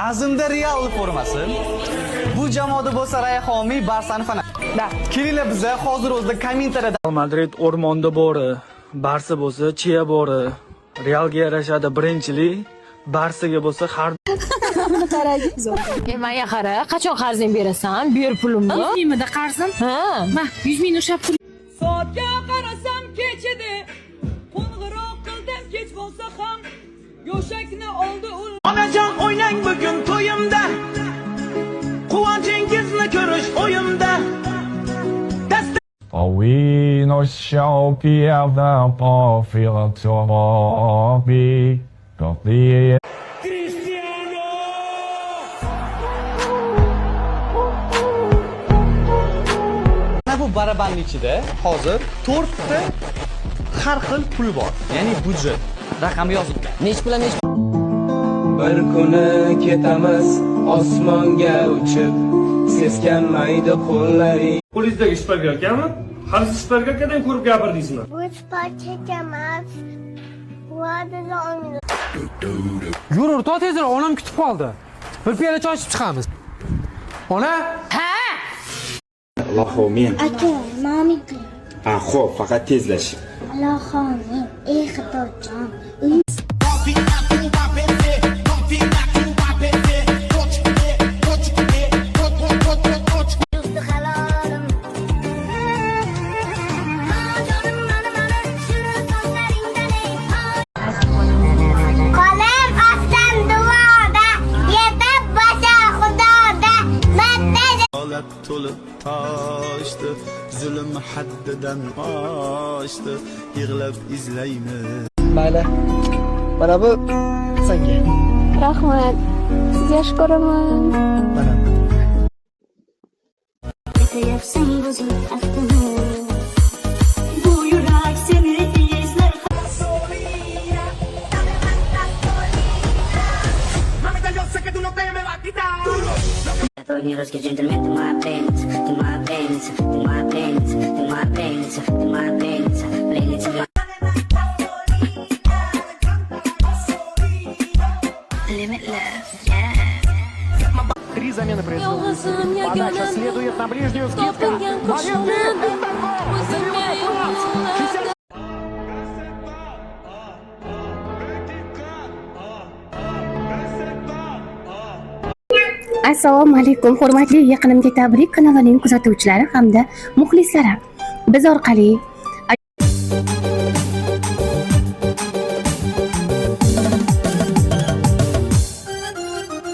Azimda Real formasi. Bu jamoada bo'lsa Rayhoniy Barsani fanat. Kelinglar biza hozir o'zida kommentariyada Madrid o'rmonda bori, Barsa bo'lsa Chia bori. Realga yarashadi birinchilik, Barsaga bo'lsa har Menga qara, qachon qarzing berasan? Ber pulimni. 100 mingda qarzim? Ha. Ma, 100 ming ushab tur. Soatga qarasam kechidi, qo'ng'iroq qildim kech bo'lsa ham, go'shakni oldi ul. Onajon o'ynang bugun to'yimda, quvonchingizni ko'rish o'yimda. For we no shall be ever fulfilled to be complete. bu barabanning ichida hozir 4 ta har xil pul bor. Ya'ni budjet raqami yozilgan. Nech pul, nech Bir kuni ketamiz osmonga uchib, seskanmaydi qo'llaring. Qo'lingizdagi shpagalkami? Hali siz shpagalkadan ko'rib gapirdingizmi? Bu shpagalka emas. Va'dada olmaydi. Yur, o'rtoq tezroq, onam kutib qoldi. Bir piyola choy ichib chiqamiz. Ona? Ha! Allohu men. Aka, mamiki. Xo'p, faqat tezlash. Allohim, ey Xudojon. To'lib toshdi, zulm haddidan oshdi, yig'lab izlaymiz. Mayli. Mana bu senga. Rahmat. Sizga shukraman. Mana. Etayapsan o'zing aftimni. Bu yurak seni izlar. Mamita, yo sé que tú no te me vas a quitar. Todos los que gentlemen de my brains, de my brains, de my brains, de my brains, de my brains, brains, limitless, yeah. 3 замены производятся. Подача следует на ближнюю, скидка. Assalomu alaykum, hurmatli yaqinimga tabrik kanalining kuzatuvchilari hamda muxlislari. Biz orqali